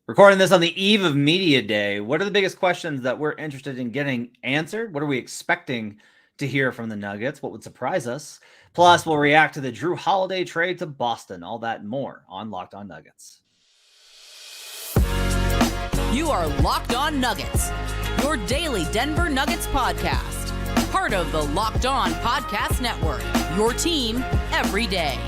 Recording this on the eve of Media Day. What are the biggest questions that we're interested in getting answered? What are we expecting to hear from the Nuggets? What would surprise us? Plus, we'll react to the Jrue Holiday trade to Boston. All that and more on Locked On Nuggets. You are Locked On Nuggets, your daily Denver Nuggets podcast. Part of the Locked On Podcast Network, your team every day.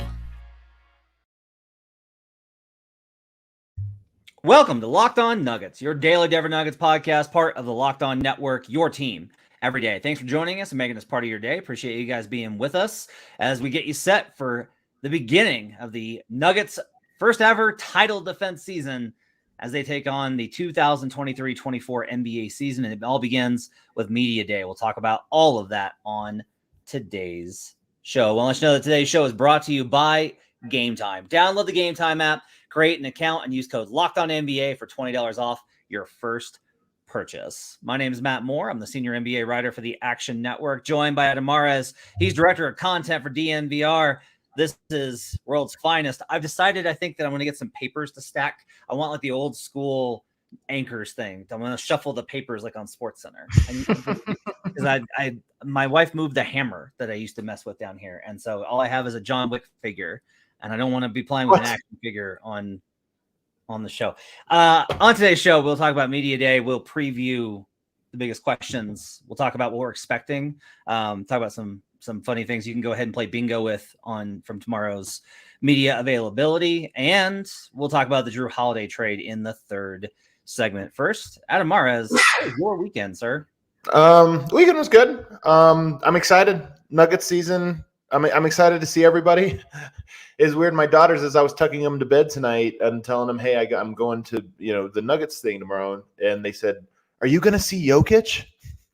Welcome to Locked On Nuggets, your daily Denver Nuggets podcast, part of the Locked On Network, your team every day. Thanks for joining us and making this part of your day. Appreciate you guys being with us as we get you set for the beginning of the Nuggets' first ever title defense season as they take on the 2023-24 NBA season. And it all begins with Media Day. We'll talk about all of that on today's show. Well, let's know that today's show is brought to you by Gametime. Download the Gametime app, create an account, and use code LOCKEDONNBA for $20 off your first purchase. My name is Matt Moore. I'm the senior NBA writer for the Action Network, joined by Adam Mares. He's director of content for DNVR. This is world's finest. I've decided, I think, that I'm going to get some papers to stack. I want like the old school anchors thing. I'm going to shuffle the papers like on SportsCenter. Because my wife moved the hammer that I used to mess with down here. And so all I have is a John Wick figure. And I don't want to be playing with an action figure on the show. On today's show, we'll talk about Media Day. We'll preview the biggest questions. We'll talk about what we're expecting. Talk about some funny things you can go ahead and play bingo with from tomorrow's media availability. And we'll talk about the Jrue Holiday trade in the third segment. First, Adam Mares, how was your weekend, sir? Weekend was good. I'm excited. Nuggets season. I'm excited to see everybody. It's weird. My daughters, as I was tucking them to bed tonight and telling them, hey, I'm going to, the Nuggets thing tomorrow. And they said, are you going to see Jokic?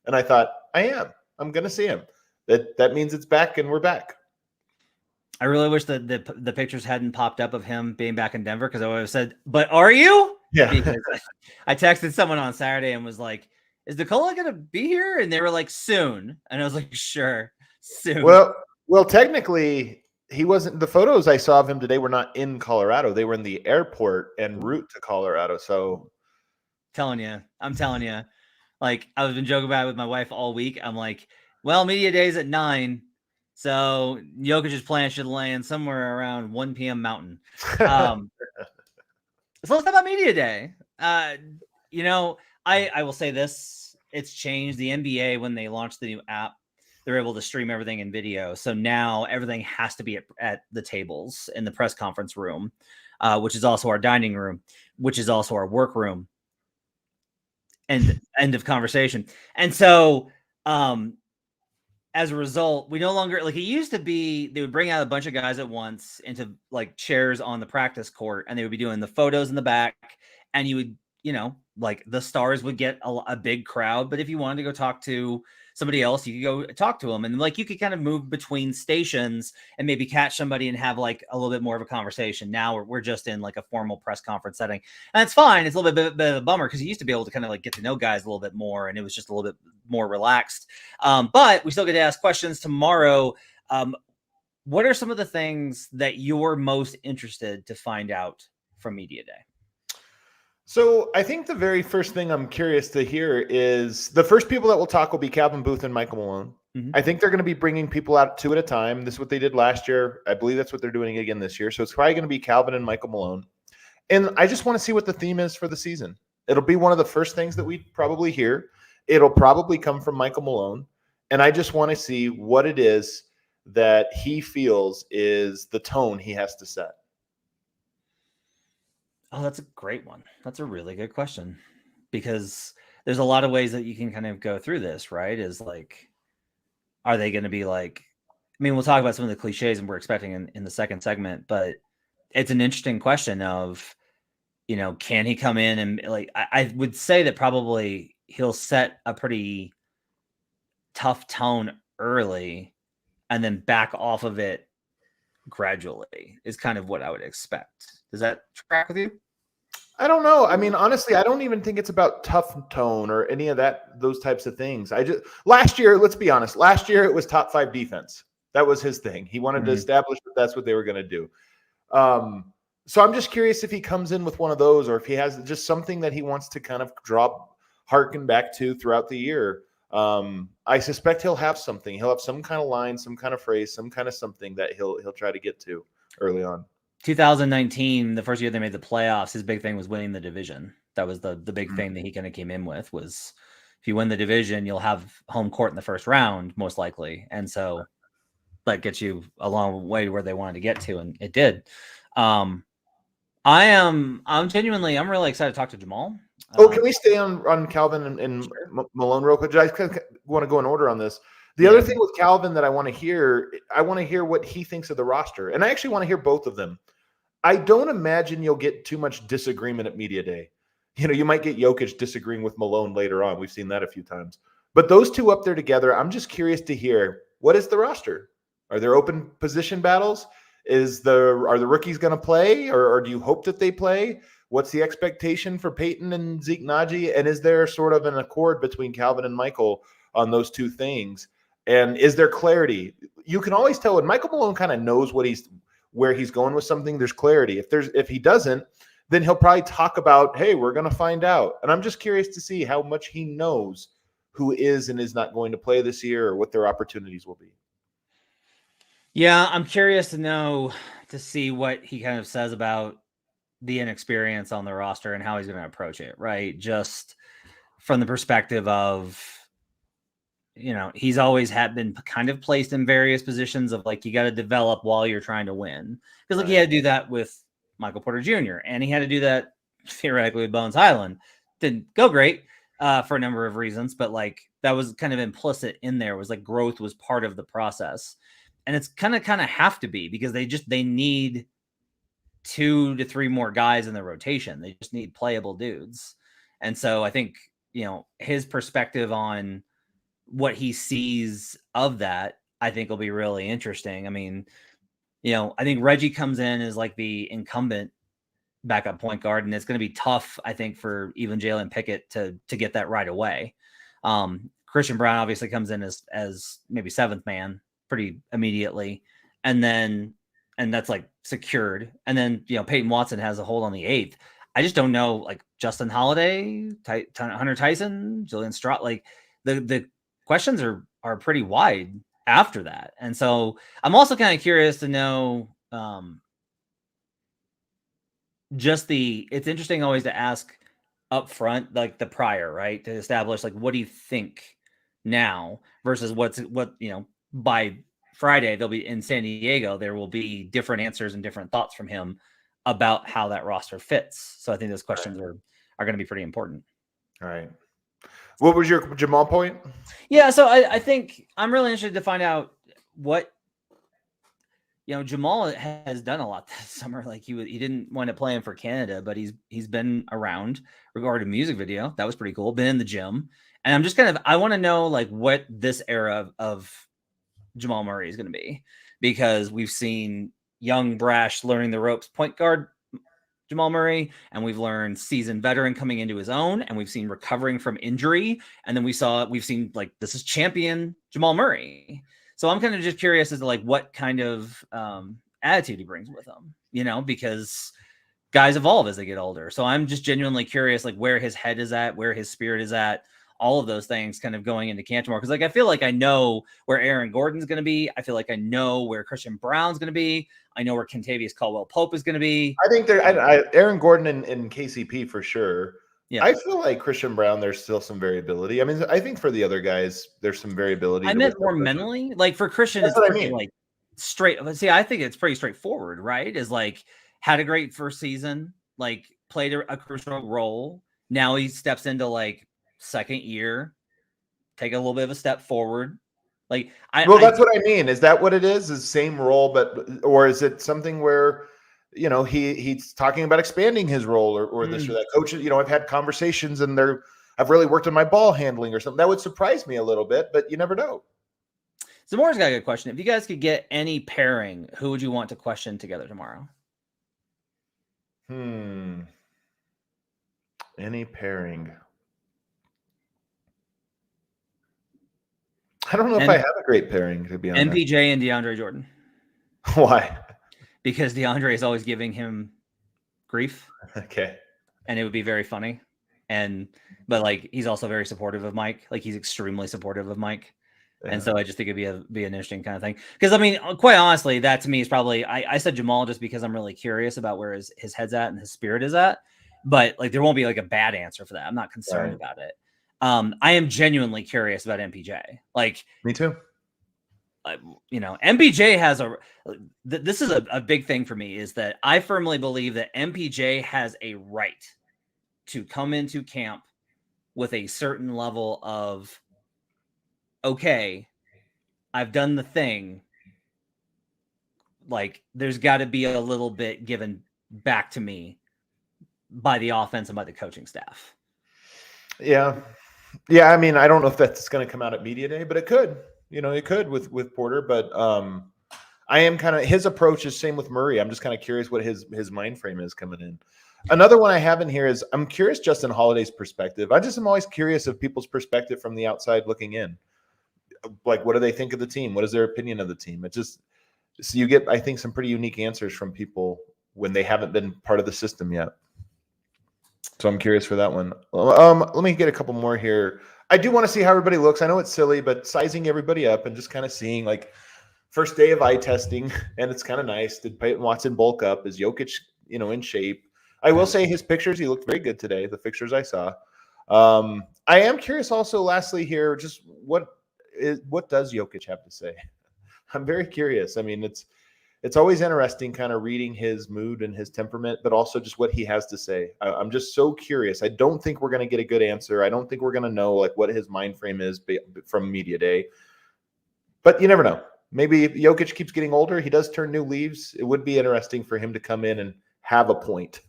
And I thought, I am. I'm going to see him. That means it's back and we're back. I really wish that the pictures hadn't popped up of him being back in Denver, because I would have said, but are you? Yeah. Because I texted someone on Saturday and was like, is Nicola going to be here? And they were like, soon. And I was like, sure, soon. Well, technically, he wasn't. The photos I saw of him today were not in Colorado. They were in the airport en route to Colorado. So, I'm telling you, like I've been joking about it with my wife all week. I'm like, well, Media Day's at 9, so Jokic's plan should land somewhere around 1 p.m. Mountain. So let's talk about Media Day. I will say this: it's changed. The NBA, when they launched the new app, they're able to stream everything in video. So now everything has to be at the tables in the press conference room, which is also our dining room, which is also our work room. And end of conversation. And so as a result, we no longer, like it used to be, they would bring out a bunch of guys at once into like chairs on the practice court, and they would be doing the photos in the back, and you would, like the stars would get a big crowd. But if you wanted to go talk to somebody else, you could go talk to them, and like you could kind of move between stations and maybe catch somebody and have like a little bit more of a conversation. Now we're just in like a formal press conference setting, and it's fine. It's a little bit of a bummer because you used to be able to kind of like get to know guys a little bit more, and it was just a little bit more relaxed. But we still get to ask questions tomorrow. What are some of the things that you're most interested to find out from Media Day? So I think the very first thing I'm curious to hear is the first people that will talk will be Calvin Booth and Michael Malone. Mm-hmm. I think they're going to be bringing people out 2 at a time. This is what they did last year. I believe that's what they're doing again this year. So it's probably going to be Calvin and Michael Malone. And I just want to see what the theme is for the season. It'll be one of the first things that we probably hear. It'll probably come from Michael Malone. And I just want to see what it is that he feels is the tone he has to set. Oh, that's a great one. That's a really good question, because there's a lot of ways that you can kind of go through this, right? Is like, are they going to be like, I mean, we'll talk about some of the cliches and we're expecting in the second segment, but it's an interesting question of, can he come in and like, I would say that probably he'll set a pretty tough tone early and then back off of it gradually is kind of what I would expect. Does that track with you? I don't know. I mean, honestly, I don't even think it's about tough tone or any of those types of things. Last year, let's be honest, last year it was top 5 defense. That was his thing. He wanted to establish that that's what they were going to do. So I'm just curious if he comes in with one of those, or if he has just something that he wants to kind of harken back to throughout the year. I suspect he'll have something. He'll have some kind of line, some kind of phrase, some kind of something that he'll try to get to early on. 2019, the first year they made the playoffs, his big thing was winning the division. That was the big thing that he kind of came in with, was if you win the division, you'll have home court in the first round, most likely. And so that gets you a long way where they wanted to get to, and it did. I'm really excited to talk to Jamal. Can we stay on Calvin and sure. Malone real quick? I want to go in order on this. The other thing with Calvin that I want to hear what he thinks of the roster. And I actually want to hear both of them. I don't imagine you'll get too much disagreement at media day. You might get Jokic disagreeing with Malone later on. We've seen that a few times. But those two up there together, I'm just curious to hear, what is the roster? Are there open position battles? Are the rookies going to play, or do you hope that they play? What's the expectation for Peyton and Zeke Naji? And is there sort of an accord between Calvin and Michael on those two things? And is there clarity? You can always tell when Michael Malone kind of knows where he's going with something. There's clarity. If he doesn't, then he'll probably talk about, hey, we're going to find out. And I'm just curious to see how much he knows who is and is not going to play this year, or what their opportunities will be. Yeah, I'm curious to see what he kind of says about the inexperience on the roster and how he's going to approach it, right? Just from the perspective of, he's always been kind of placed in various positions of like, you got to develop while you're trying to win. Because he had to do that with Michael Porter Jr. and he had to do that theoretically with Bones Highland. Didn't go great for a number of reasons, but like that was kind of implicit in there, was like growth was part of the process. And it's kind of have to be, because they need 2 to 3 more guys in the rotation. They just need playable dudes. And so I think, his perspective on what he sees of that, I think will be really interesting. I mean, I think Reggie comes in as like the incumbent backup point guard, and it's going to be tough, I think, for even Jalen Pickett to get that right away. Christian Brown obviously comes in as maybe 7th man pretty immediately. And that's like secured. And then, Peyton Watson has a hold on the 8th. I just don't know, like Justin Holiday, Hunter Tyson, Julian Strauss, like the questions are pretty wide after that. And so I'm also kind of curious to know, it's interesting always to ask up front, like the prior, right? To establish like, what do you think now versus by Friday, they'll be in San Diego. There will be different answers and different thoughts from him about how that roster fits. So I think those questions are going to be pretty important. All right. What was your Jamal point? Yeah. So I think I'm really interested to find out what, Jamal has done a lot this summer. Like he didn't want to play him for Canada, but he's been around, regarding music video. That was pretty cool. Been in the gym. And I'm just I want to know like what this era of Jamal Murray is going to be, because we've seen young, brash, learning the ropes point guard Jamal Murray, and we've learned seasoned veteran coming into his own, and we've seen recovering from injury, and then we've seen like this is champion Jamal Murray. So I'm kind of just curious as to like what kind of attitude he brings with him, because guys evolve as they get older. So I'm just genuinely curious, like where his head is at, where his spirit is at. All of those things kind of going into camp tomorrow. Because like I feel like I know where Aaron Gordon's going to be. I feel like I know where Christian Brown's going to be. I know where Kentavious Caldwell-Pope is going to be. I think Aaron Gordon and KCP for sure. Yeah. I feel like Christian Brown, there's still some variability. I mean, I think for the other guys, there's some variability. I meant more mentally. Like for Christian, that's what I mean. Like straight. See, I think it's pretty straightforward, right? Is like had a great first season, like played a crucial role. Now he steps into like second year, take a little bit of a step forward. Like that's what I mean. Is that what it is? Is same role, or is it something where he's talking about expanding his role or this or that? Coach, I've had conversations and I've really worked on my ball handling or something. That would surprise me a little bit, but you never know. Zamora's got a good question. If you guys could get any pairing, who would you want to question together tomorrow? Any pairing. I don't know if I have a great pairing, to be honest. MPJ and DeAndre Jordan. Why? Because DeAndre is always giving him grief. Okay. And it would be very funny. But like, he's also very supportive of Mike. Like, he's extremely supportive of Mike. Yeah. And so I just think it'd be an interesting kind of thing. Because I mean, quite honestly, that to me is probably, I said Jamal just because I'm really curious about where his head's at and his spirit is at. But like, there won't be like a bad answer for that. I'm not concerned about it. I am genuinely curious about MPJ. Like, me too. MPJ has this is a big thing for me, is that I firmly believe that MPJ has a right to come into camp with a certain level of, okay, I've done the thing. Like, there's got to be a little bit given back to me by the offense and by the coaching staff. Yeah. Yeah. I mean, I don't know if that's going to come out at media day, but it could. It could with Porter, but I am kind of, his approach is same with Murray. I'm just kind of curious what his mind frame is coming in. Another one I have in here is, I'm curious Justin Holiday's perspective. I'm always curious of people's perspective from the outside looking in. Like, what do they think of the team? What is their opinion of the team? So you get, I think, some pretty unique answers from people when they haven't been part of the system yet. So I'm curious for that one. Let me get a couple more here. I do want to see how everybody looks. I know it's silly, but sizing everybody up and just kind of seeing, like, first day of eye testing, and it's kind of nice. Did Peyton Watson bulk up? Is Jokic, in shape? I will say his pictures, he looked very good today, the pictures I saw. I am curious also, lastly here, just what does Jokic have to say? I'm very curious. I mean, it's always interesting kind of reading his mood and his temperament, but also just what he has to say. I'm just so curious. I don't think we're going to get a good answer. I don't think we're going to know like what his mind frame is from media day, but you never know. Maybe Jokic keeps getting older. He does turn new leaves. It would be interesting for him to come in and have a point.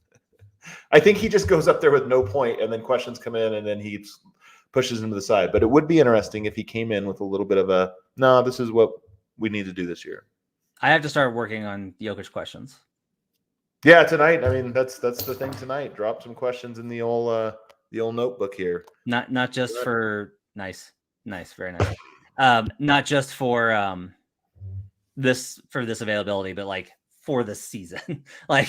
I think he just goes up there with no point, and then questions come in, and then he pushes him to the side. But it would be interesting if he came in with a little bit of no, this is what we need to do this year. I have to start working on Jokic questions. Yeah, tonight. I mean, that's the thing tonight. Drop some questions in the old notebook here. Not just for nice, very nice. Not just for this availability, but like for the season. Like,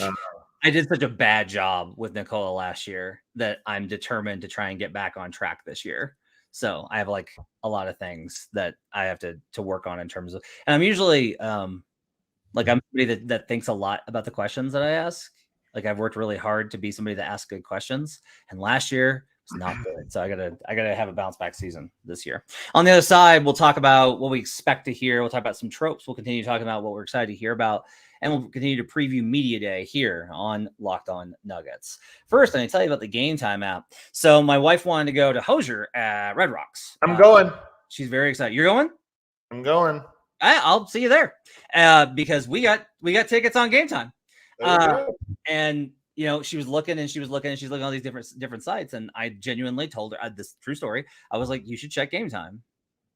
I did such a bad job with Nikola last year that I'm determined to try and get back on track this year. So I have like a lot of things that I have to work on in terms of, and I'm usually like, I'm somebody that thinks a lot about the questions that I ask. Like, I've worked really hard to be somebody that asks good questions, and last year was not good. So I gotta have a bounce back season this year. On the other side, we'll talk about what we expect to hear. We'll talk about some tropes. We'll continue talking about what we're excited to hear about. And we'll continue to preview Media Day here on Locked On Nuggets. First, I'm going to tell you about the Gametime app. So my wife wanted to go to Hozier at Red Rocks. I'm going. She's very excited. You're going? I'm going. I'll see you there because we got tickets on Gametime. And she was looking and she's looking at all these different sites. And I genuinely told her this true story. I was like, you should check Gametime.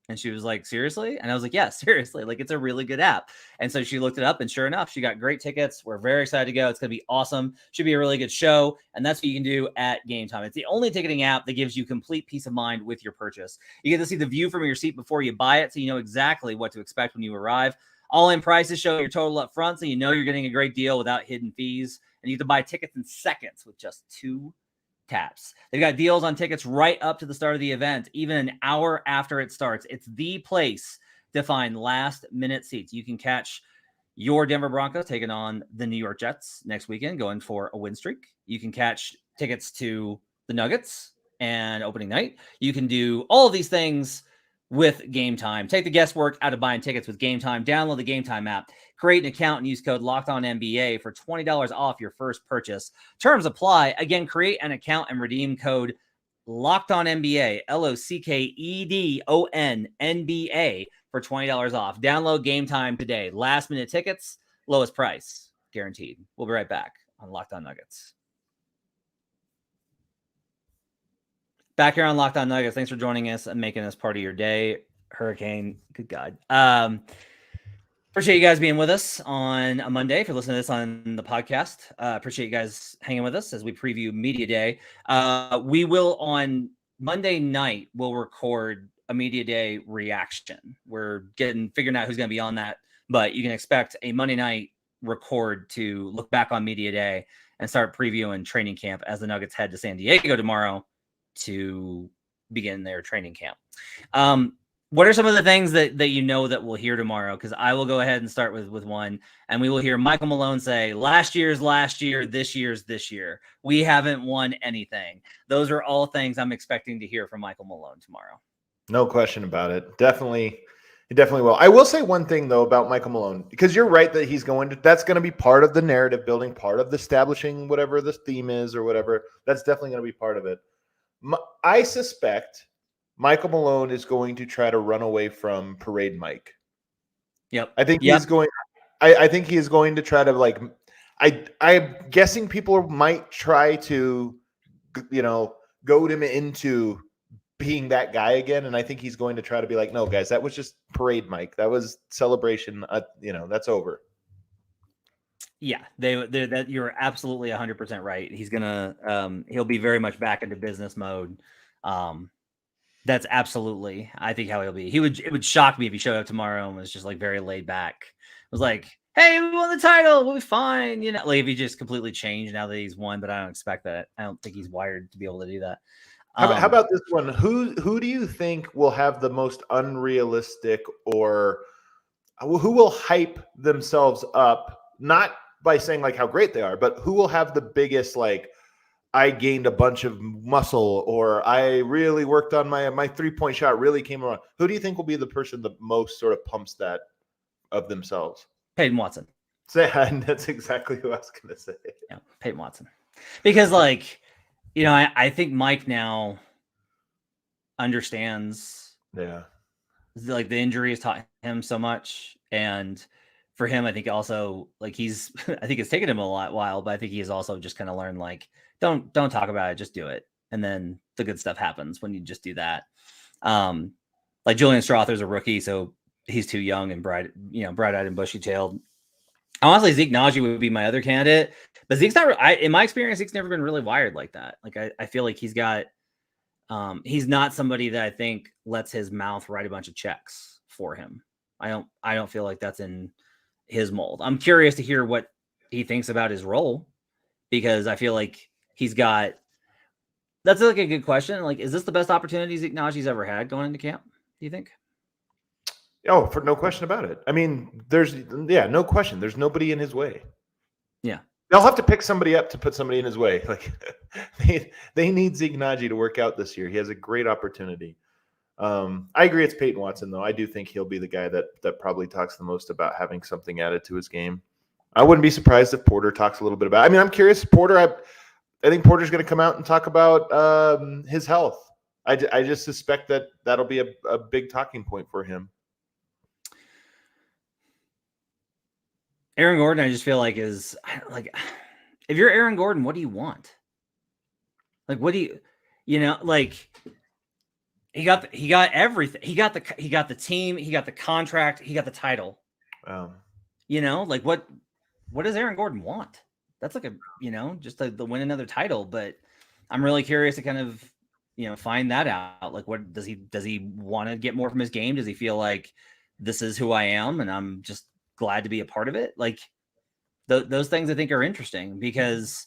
And she was like, seriously? And I was like, yeah, seriously. Like, it's a really good app. And so she looked it up, and sure enough, she got great tickets. We're very excited to go. It's going to be awesome. Should be a really good show. And that's what you can do at Gametime. It's the only ticketing app that gives you complete peace of mind with your purchase. You get to see the view from your seat before you buy it, so you know exactly what to expect when you arrive. All-in prices show your total up front, so you know you're getting a great deal without hidden fees. And you can buy tickets in seconds with just 2 taps. They've got deals on tickets right up to the start of the event, even an hour after it starts. It's the place to find last-minute seats. You can catch your Denver Broncos taking on the New York Jets next weekend, going for a win streak. You can catch tickets to the Nuggets and opening night. You can do all of these things with Gametime. Take the guesswork out of buying tickets with Gametime. Download the Gametime app. Create an account and use code LOCKEDONNBA for $20 off your first purchase. Terms apply. Again, create an account and redeem code LOCKEDONNBA, LOCKEDONNBA for $20 off. Download Gametime today. Last minute tickets, lowest price, guaranteed. We'll be right back on Locked On Nuggets. Back here on Locked On Nuggets. Thanks for joining us and making us part of your day. Hurricane, good God. Appreciate you guys being with us on a Monday. If you're listening to this on the podcast, appreciate you guys hanging with us as we preview Media Day. We will on Monday night, we'll record a Media Day reaction. We're figuring out who's going to be on that, but you can expect a Monday night record to look back on Media Day and start previewing training camp as the Nuggets head to San Diego tomorrow to begin their training camp. What are some of the things that that we'll hear tomorrow? Because I will go ahead and start with one, and we will hear Michael Malone say, last year's last year, this year's this year. We haven't won anything. Those are all things I'm expecting to hear from Michael Malone tomorrow. No question about it. He definitely will. I will say one thing, though, about Michael Malone, because you're right that that's going to be part of the narrative building, part of the establishing whatever the theme is or whatever. That's definitely going to be part of it. I suspect Michael Malone is going to try to run away from Parade Mike. Yep. I think he's going. I think he is going to try to I'm guessing people might try to, goad him into being that guy again, and I think he's going to try to be like, no, guys, that was just Parade Mike. That was celebration. That's over. Yeah, that you're absolutely 100% right. He's gonna he'll be very much back into business mode. That's absolutely, I think, how he'll be. It would shock me if he showed up tomorrow and was just like very laid back. It was like, hey, we won the title, we'll be fine. Like if he just completely changed now that he's won, but I don't expect that. I don't think he's wired to be able to do that. How about this one? Who do you think will have the most unrealistic, or who will hype themselves up? Not by saying like how great they are, but who will have the biggest, like, I gained a bunch of muscle, or I really worked on my 3-point shot really came around. Who do you think will be the person that most sort of pumps that of themselves? Peyton Watson. That's exactly who I was going to say. Yeah, Peyton Watson. Because I think Mike now understands. Yeah. Like the injury has taught him so much, and for him, I think also I think it's taken him a while, but I think he has also just kind of learned don't talk about it, just do it, and then the good stuff happens when you just do that. Like Julian Strother's a rookie, so he's too young and bright-eyed and bushy-tailed. Honestly, Zeke Naji would be my other candidate, but Zeke's not. In my experience, Zeke's never been really wired like that. Like I feel like he's not somebody that I think lets his mouth write a bunch of checks for him. I don't feel like that's in his mold. I'm curious to hear what he thinks about his role, because I feel like that's like a good question. Like, is this the best opportunity Zeke Naji's ever had going into camp, do you think? Oh, for no question about it. I mean, no question. There's nobody in his way. Yeah. They'll have to pick somebody up to put somebody in his way. Like they need Zeke Naji to work out this year. He has a great opportunity. I agree it's Peyton Watson, though. I do think he'll be the guy that probably talks the most about having something added to his game. I wouldn't be surprised if Porter talks a little bit about it. I mean, I'm curious. Porter, I think Porter's going to come out and talk about his health. I just suspect that'll be a big talking point for him. Aaron Gordon, I just feel like is like, if you're Aaron Gordon, what do you want? Like, what do you, like he got everything. He got the team, he got the contract, he got the title. Like what does Aaron Gordon want? That's like just to win another title. But I'm really curious to kind of, find that out. Like, what does he want to get more from his game? Does he feel like this is who I am and I'm just glad to be a part of it? Like those things I think are interesting, because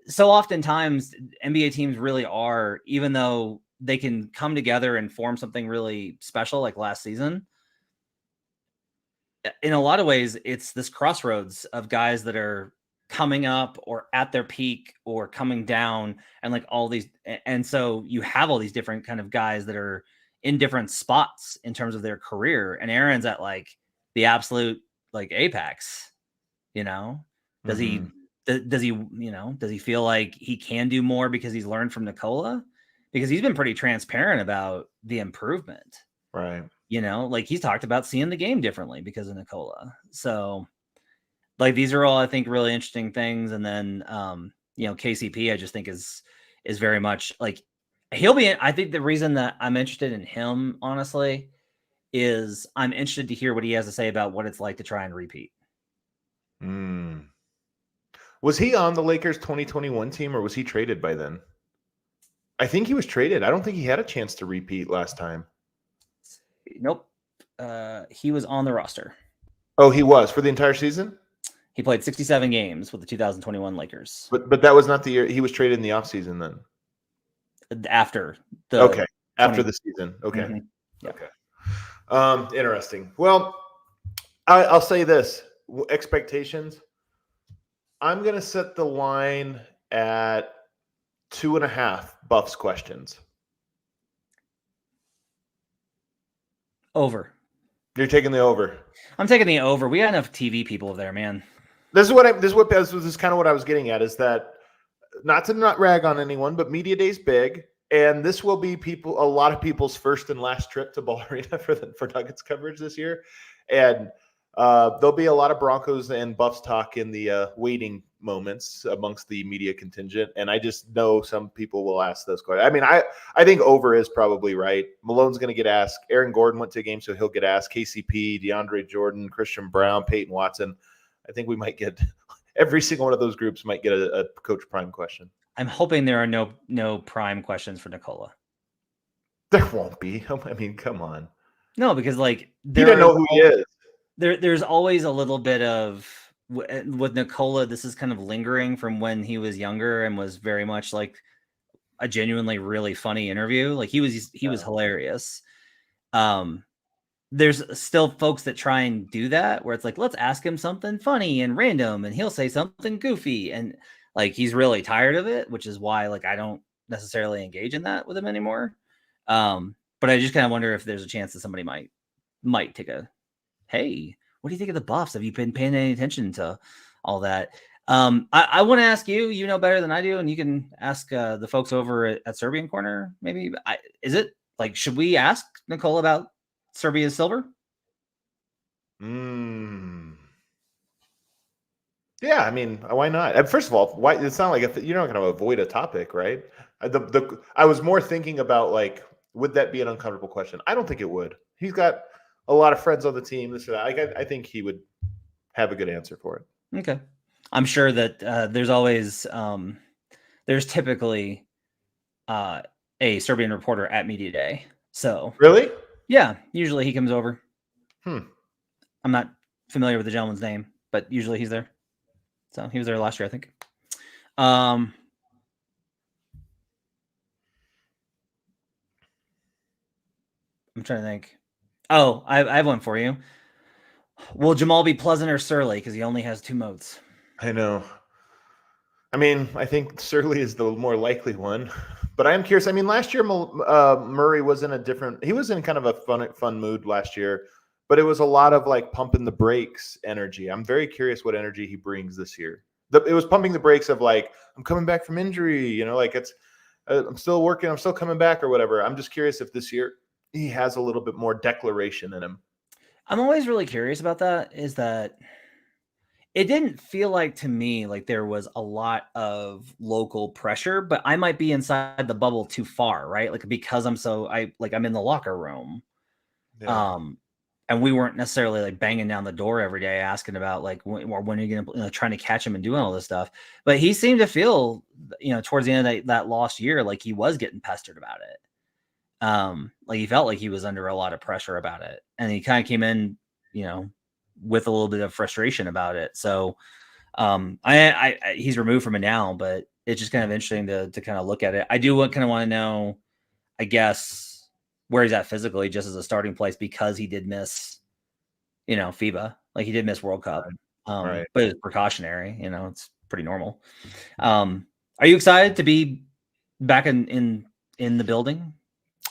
so oftentimes NBA teams really are, even though they can come together and form something really special like last season, in a lot of ways it's this crossroads of guys that are coming up or at their peak or coming down, and like all these, and so you have all these different kind of guys that are in different spots in terms of their career, and Aaron's at like the absolute like apex. Does he feel like he can do more because he's learned from Nikola? Because he's been pretty transparent about the improvement, right? Like he's talked about seeing the game differently because of Nikola. So like these are all, I think, really interesting things. And then KCP, I just think is very much like he'll be. I think the reason that I'm interested in him, honestly, is I'm interested to hear what he has to say about what it's like to try and repeat. Was he on the Lakers 2021 team, or was he traded by then? I think he was traded. I don't think he had a chance to repeat last time. Nope. He was on the roster. Oh, he was for the entire season? He played 67 games with the 2021 Lakers. But that was not the year he was traded in the offseason then. After the after the season. Okay. Mm-hmm. Yeah. Okay. Interesting. Well, I'll say this. Expectations. I'm going to set the line at 2.5 Buffs questions. Over. You're taking the over. I'm taking the over. We got enough TV people there, man. This is kind of what I was getting at, is that not to rag on anyone, but media day's big, and this will be a lot of people's first and last trip to Ball Arena for Nuggets coverage this year, and there'll be a lot of Broncos and Buffs talk in the waiting moments amongst the media contingent, and I just know some people will ask those questions. I mean, I think over is probably right. Malone's going to get asked. Aaron Gordon went to a game, so he'll get asked. KCP, DeAndre Jordan, Christian Brown, Peyton Watson. I think we might get every single one of those groups might get a Coach Prime question. I'm hoping there are no Prime questions for Nikola. There won't be. I mean, come on. No, because he didn't know who he is. There's always a little bit of with Nikola. This is kind of lingering from when he was younger and was very much like a genuinely really funny interview. Like he was hilarious. There's still folks that try and do that where it's like, let's ask him something funny and random and he'll say something goofy. And like, he's really tired of it, which is why like, I don't necessarily engage in that with him anymore. But I just kind of wonder if there's a chance that somebody might take a, hey, what do you think of the Buffs? Have you been paying any attention to all that? I want to ask you, you know better than I do. And you can ask the folks over at Serbian Corner. Maybe is it like, should we ask Nikola about Serbia's silver? Yeah, I mean, why not? First of all, why? It's not like you're not going to avoid a topic, right? I was more thinking about like, would that be an uncomfortable question? I don't think it would. He's got a lot of friends on the team. This or that. I think he would have a good answer for it. Okay, I'm sure that there's always there's typically a Serbian reporter at media day. So really. Yeah, usually he comes over. I'm not familiar with the gentleman's name, but usually he's there. So he was there last year, I think. I'm trying to think. Oh, I have one for you. Will Jamal be Pleasant or Surly? Because he only has 2 modes. I know. I mean, I think Surly is the more likely one. But I am curious. I mean, last year Murray was he was in kind of a fun mood last year, but it was a lot of like pumping the brakes energy. I'm very curious what energy he brings this year. It was pumping the brakes of like, I'm coming back from injury, like it's, I'm still working, I'm still coming back or whatever. I'm just curious if this year he has a little bit more declaration in him. I'm always really curious about that, is that it didn't feel like to me like there was a lot of local pressure, but I might be inside the bubble too far, right? Like because I'm in the locker room. Yeah. And we weren't necessarily like banging down the door every day asking about like when are you going to trying to catch him and doing all this stuff. But he seemed to feel, towards the end of that lost year, like he was getting pestered about it. Like he felt like he was under a lot of pressure about it, and he kind of came in, with a little bit of frustration about it. So he's removed from it now, but it's just kind of interesting to kind of look at it. I do kind of want to know, I guess, where he's at physically just as a starting place, because he did miss, FIBA. Like he did miss World Cup. Right. But it's precautionary, it's pretty normal. Are you excited to be back in the building?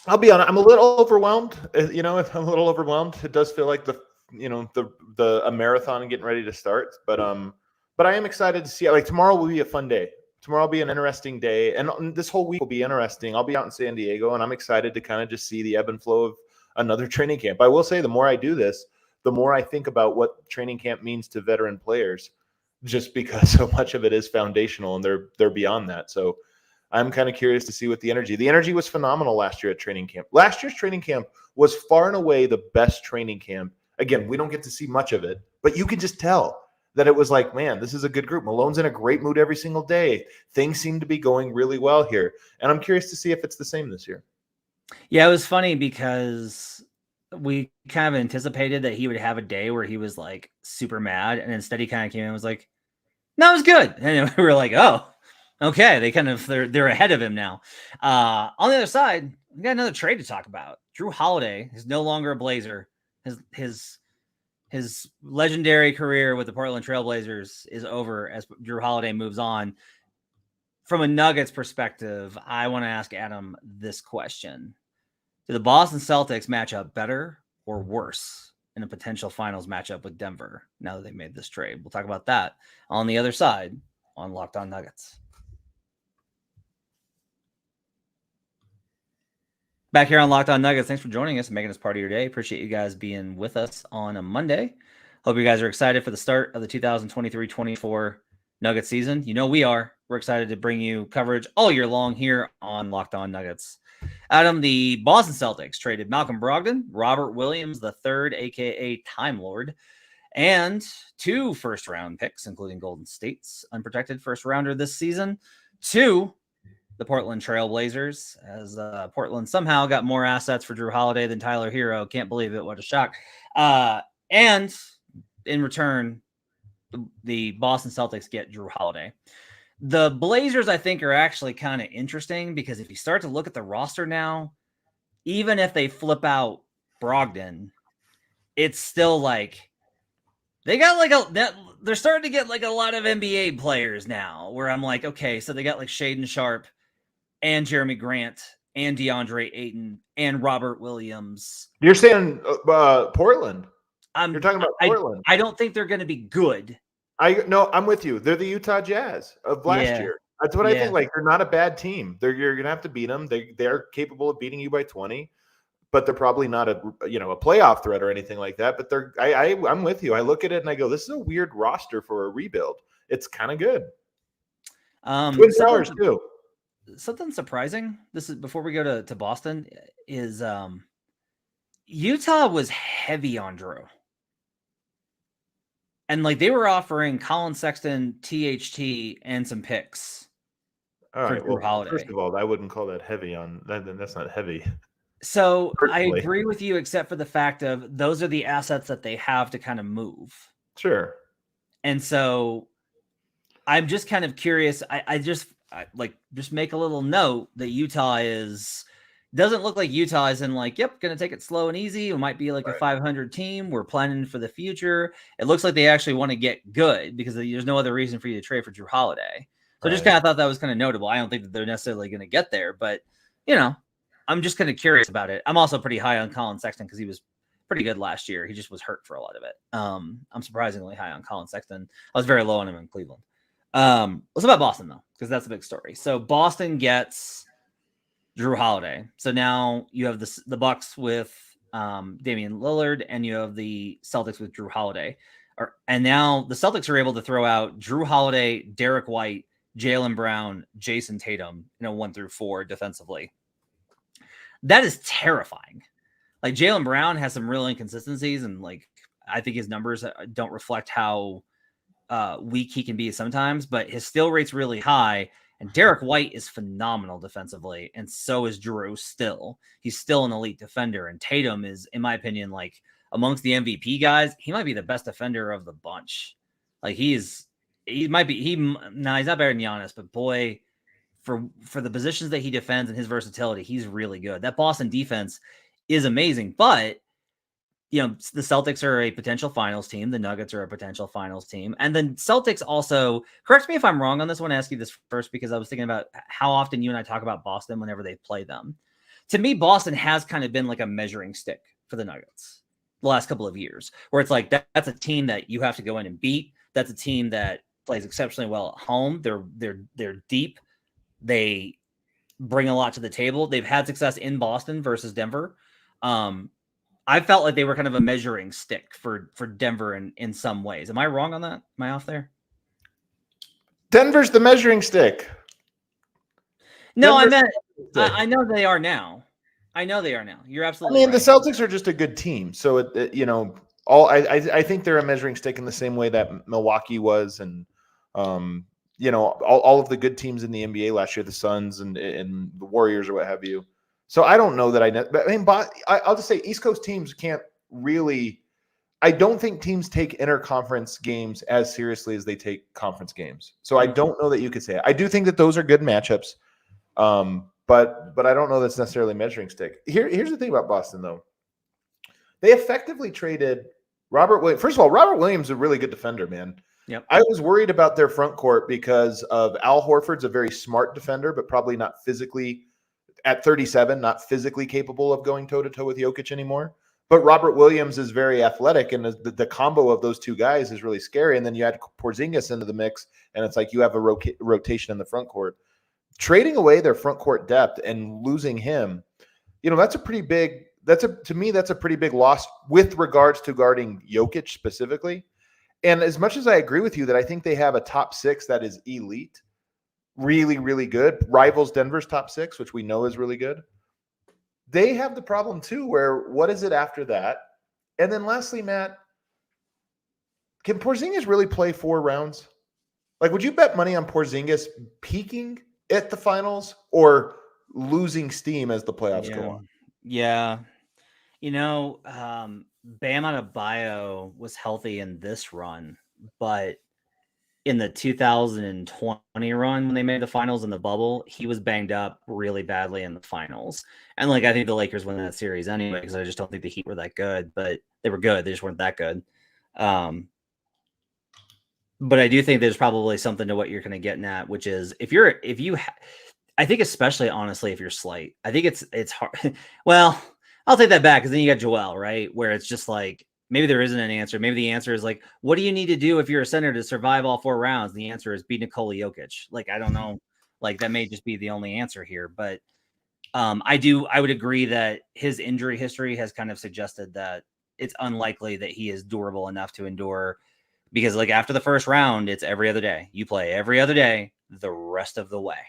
I'll be honest, I'm a little overwhelmed. I'm a little overwhelmed. It does feel like a marathon and getting ready to start, but I am excited to see. Like tomorrow will be a fun day. Tomorrow will be an interesting day, and this whole week will be interesting. I'll be out in San Diego, and I'm excited to kind of just see the ebb and flow of another training camp. I will say, the more I do this, the more I think about what training camp means to veteran players, just because so much of it is foundational, and they're beyond that. So I'm kind of curious to see what the energy was phenomenal last year at training camp. Last year's training camp was far and away the best training camp. Again, we don't get to see much of it, but you can just tell that it was like, man, this is a good group. Malone's in a great mood every single day. Things seem to be going really well here. And I'm curious to see if it's the same this year. Yeah, it was funny because we kind of anticipated that he would have a day where he was like super mad, and instead he kind of came in and was like, "No, it was good," and we were like, "Oh, okay." They're ahead of him now. On the other side, we got another trade to talk about. Jrue Holiday is no longer a Blazer. His legendary career with the Portland Trail Blazers is over as Jrue Holiday moves on. From a Nuggets perspective, I want to ask Adam this question. Do the Boston Celtics match up better or worse in a potential finals matchup with Denver now that they made this trade? We'll talk about that on the other side on Locked On Nuggets. Back here on Locked On Nuggets. Thanks for joining us and making us part of your day. Appreciate you guys being with us on a Monday. Hope you guys are excited for the start of the 2023-24 Nuggets season. You know we are. We're excited to bring you coverage all year long here on Locked On Nuggets. Adam, the Boston Celtics traded Malcolm Brogdon, Robert Williams III, a.k.a. Time Lord, and 2 first-round picks, including Golden State's unprotected first-rounder this season, to the Portland Trail Blazers, as Portland somehow got more assets for Jrue Holiday than Tyler Hero. Can't believe it. What a shock. And in return, the Boston Celtics get Jrue Holiday. The Blazers, I think, are actually kind of interesting because if you start to look at the roster now, even if they flip out Brogdon, it's still like they got like they're starting to get like a lot of NBA players now where I'm like, okay, so they got like Shaedon Sharpe and Jeremy Grant and DeAndre Ayton and Robert Williams. You're saying Portland. You're talking about Portland. I don't think they're going to be good. I'm with you. They're the Utah Jazz of last year. That's what I think. Like, they're not a bad team. You're going to have to beat them. They're capable of beating you by 20, but they're probably not a playoff threat or anything like that. But I'm with you. I look at it and I go, this is a weird roster for a rebuild. It's kind of good. Twin Towers too. Something surprising. This is before we go to Boston. Is Utah was heavy on Jrue. And like they were offering Colin Sexton, THT, and some picks. All right. Well, Holiday. First of all, I wouldn't call that heavy on that. That's not heavy. So personally, I agree with you, except for the fact of those are the assets that they have to kind of move. Sure. And so I'm just kind of curious. I just make a little note that Utah doesn't look like Utah is in like, yep, going to take it slow and easy. It might be like a 500 team. We're planning for the future. It looks like they actually want to get good because there's no other reason for you to trade for Jrue Holiday. So I just kind of thought that was kind of notable. I don't think that they're necessarily going to get there, but I'm just kind of curious about it. I'm also pretty high on Colin Sexton because he was pretty good last year. He just was hurt for a lot of it. I'm surprisingly high on Colin Sexton. I was very low on him in Cleveland. What's about Boston though? Because that's a big story. So Boston gets Jrue Holiday. So now you have the Bucks with Damian Lillard, and you have the Celtics with Jrue Holiday. And now the Celtics are able to throw out Jrue Holiday, Derek White, Jaylen Brown, Jason Tatum, 1 through 4 defensively. That is terrifying. Like Jaylen Brown has some real inconsistencies, and like I think his numbers don't reflect how weak he can be sometimes, but his steal rate's really high. And Derek White is phenomenal defensively, and so is Jrue still. He's still an elite defender, and Tatum is, in my opinion, like amongst the MVP guys, he might be the best defender of the bunch. Like he's not better than Giannis, but boy, for the positions that he defends and his versatility, he's really good. That Boston defense is amazing, but the Celtics are a potential finals team. The Nuggets are a potential finals team. And then Celtics also, correct me if I'm wrong on this one, I ask you this first because I was thinking about how often you and I talk about Boston whenever they play them. To me, Boston has kind of been like a measuring stick for the Nuggets the last couple of years, where it's like that's a team that you have to go in and beat. That's a team that plays exceptionally well at home. They're deep. They bring a lot to the table. They've had success in Boston versus Denver. I felt like they were kind of a measuring stick for Denver in some ways. Am I wrong on that? Am I off there? Denver's the measuring stick. No, I know they are now. You're absolutely right. The Celtics are just a good team. So, I think they're a measuring stick in the same way that Milwaukee was. And, all of the good teams in the NBA last year, the Suns and the Warriors or what have you. So I don't know that I'll just say East Coast teams can't really. I don't think teams take interconference games as seriously as they take conference games. So I don't know that you could say it. I do think that those are good matchups, but I don't know that's necessarily a measuring stick. Here's the thing about Boston, though. They effectively traded Robert Williams. First of all, Robert Williams is a really good defender, man. Yep. I was worried about their front court because of Al Horford's a very smart defender, but probably not physically at 37, not physically capable of going toe-to-toe with Jokic anymore. But Robert Williams is very athletic, and the combo of those two guys is really scary. And then you add Porzingis into the mix, and it's like you have a rotation in the front court. Trading away their front court depth and losing him, that's a pretty big – to me, that's a pretty big loss with regards to guarding Jokic specifically. And as much as I agree with you that I think they have a top 6 that is elite, really, really good, rivals Denver's top 6, which we know is really good, they have the problem too where what is it after that? And then lastly, Matt, can Porzingis really play 4 rounds? Like, would you bet money on Porzingis peaking at the finals or losing steam as the playoffs go on? Yeah. Bam Adebayo was healthy in this run, but in the 2020 run when they made the finals in the bubble, he was banged up really badly in the finals. And I think the Lakers win that series anyway, because I just don't think the Heat were that good, but they were good. They just weren't that good. But I do think there's probably something to what you're kind of getting at, which is I think especially honestly, if you're slight, I think it's hard. Well, I'll take that back because then you got Joel, right? Where it's just like, maybe there isn't an answer. Maybe the answer is like, what do you need to do if you're a center to survive all 4 rounds? And the answer is beat Nikola Jokic. I don't know. That may just be the only answer here. But I would agree that his injury history has kind of suggested that it's unlikely that he is durable enough to endure, because after the first round, it's every other day. You play every other day the rest of the way.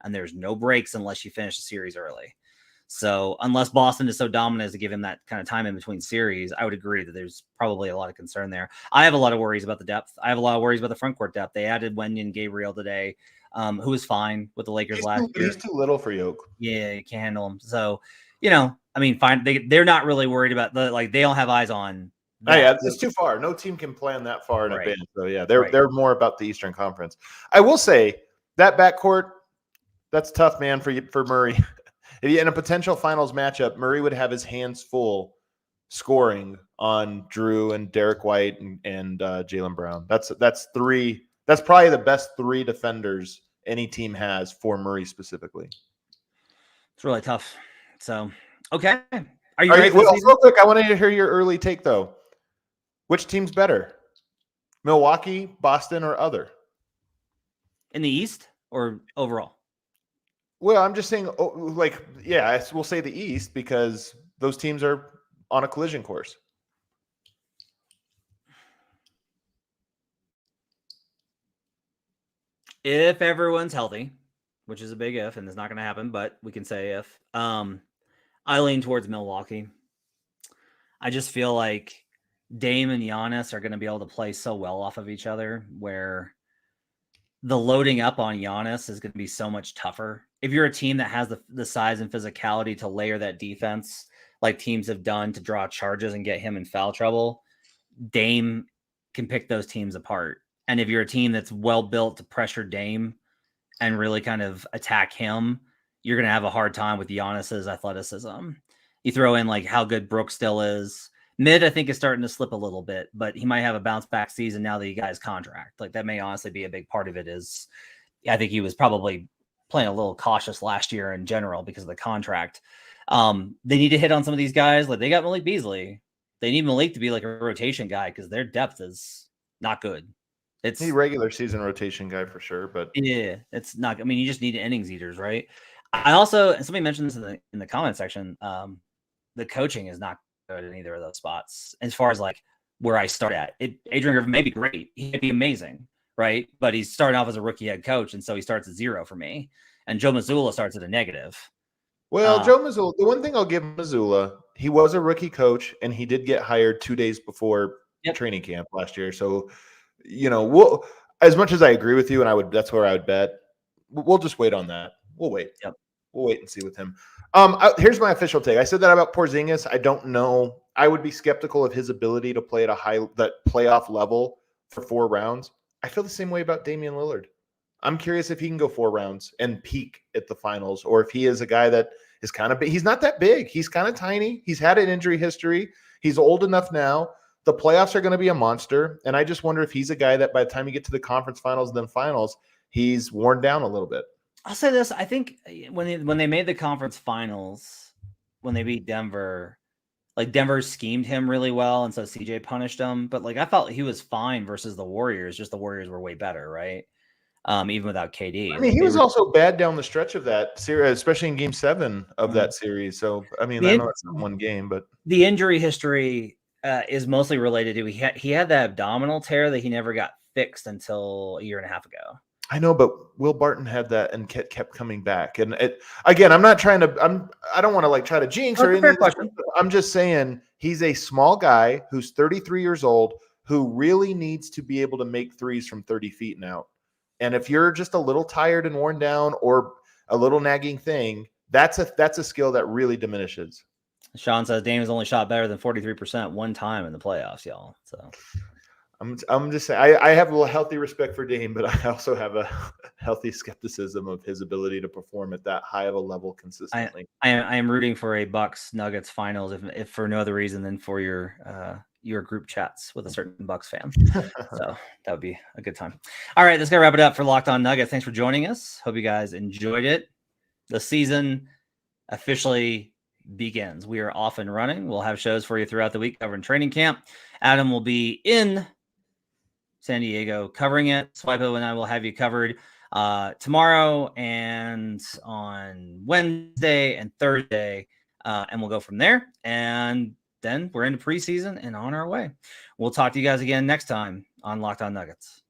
And there's no breaks unless you finish the series early. So unless Boston is so dominant as to give him that kind of time in between series, I would agree that there's probably a lot of concern there. I have a lot of worries about the depth. I have a lot of worries about the front court depth. They added Wenyen Gabriel today, who was fine with the Lakers last year. He's too little for Yoke. Yeah, you can't handle him. So, fine. They're not really worried about they don't have eyes on. It's too far. No team can plan that far in advance. So they're more about the Eastern Conference. I will say that backcourt, that's tough, man, for Murray. In a potential finals matchup, Murray would have his hands full scoring on Jrue and Derek White and Jaylen Brown. That's 3. That's probably the best 3 defenders any team has for Murray specifically. It's really tough. So, okay. Are you ready? Real quick, I wanted to hear your early take, though. Which team's better? Milwaukee, Boston, or other? In the East or overall? Well, I'm just saying, we'll say the East because those teams are on a collision course. If everyone's healthy, which is a big if, and it's not going to happen, but we can say if, I lean towards Milwaukee. I just feel like Dame and Giannis are going to be able to play so well off of each other, where the loading up on Giannis is going to be so much tougher. If you're a team that has the size and physicality to layer that defense, like teams have done to draw charges and get him in foul trouble, Dame can pick those teams apart. And if you're a team that's well built to pressure Dame and really kind of attack him, you're going to have a hard time with Giannis's athleticism. You throw in how good Brooks still is. Mid, I think, is starting to slip a little bit, but he might have a bounce back season now that he got his contract. That may honestly be a big part of it. I think he was probably playing a little cautious last year in general because of the contract. They need to hit on some of these guys. They got Malik Beasley. They need Malik to be a rotation guy because their depth is not good. It's a regular season rotation guy for sure, but yeah, it's not. You just need innings eaters, right? I also, and somebody mentioned this in the comment section, the coaching is not good in either of those spots. As far as where I start at, Adrian Griffin may be great, he may be amazing, right? But he's starting off as a rookie head coach, and so he starts at 0 for me. And Joe Mazzulla starts at a negative. Well, Joe Mazzulla, the one thing I'll give Mazzulla, he was a rookie coach, and he did get hired 2 days before training camp last year. So, we'll, as much as I agree with you, and that's where I would bet, we'll just wait on that. We'll wait. Yep. we'll wait and see with him. Here's my official take. I said that about Porzingis. I don't know. I would be skeptical of his ability to play at that playoff level for 4 rounds. I feel the same way about Damian Lillard. I'm curious if he can go 4 rounds and peak at the finals, or if he is a guy that is kind of big. He's not that big. He's kind of tiny. He's had an injury history. He's old enough now. The playoffs are going to be a monster, and I just wonder if he's a guy that by the time you get to the conference finals and then finals, he's worn down a little bit. I'll say this. I think when they made the conference finals, when they beat Denver, like Denver schemed him really well, and so CJ punished him. But like I felt he was fine versus the Warriors. Just the Warriors were way better, right? Even without KD. I mean, he was also bad down the stretch of that series, especially in Game 7 of that series. So I mean, I know it's not one game, but the injury history is mostly related to he had that abdominal tear that he never got fixed until a year and a half ago. I know, but Will Barton had that and kept coming back. And again, I'm not trying to. I don't want to like try to jinx or anything. I'm just saying he's a small guy who's 33 years old who really needs to be able to make threes from 30 feet and out. And if you're just a little tired and worn down or a little nagging thing, that's a skill that really diminishes. Sean says Dame has only shot better than 43% one time in the playoffs, y'all. So. I'm just saying I have a little healthy respect for Dame, but I also have a healthy skepticism of his ability to perform at that high of a level consistently. I am rooting for a Bucks Nuggets finals, if for no other reason than for your group chats with a certain Bucks fan. So that would be a good time. All right, let's go wrap it up for Locked On Nuggets. Thanks for joining us. Hope you guys enjoyed it. The season officially begins. We are off and running. We'll have shows for you throughout the week covering training camp. Adam will be in San Diego covering it. Swipo and I will have you covered tomorrow and on Wednesday and Thursday, and we'll go from there. And then we're into preseason and on our way. We'll talk to you guys again next time on Locked On Nuggets.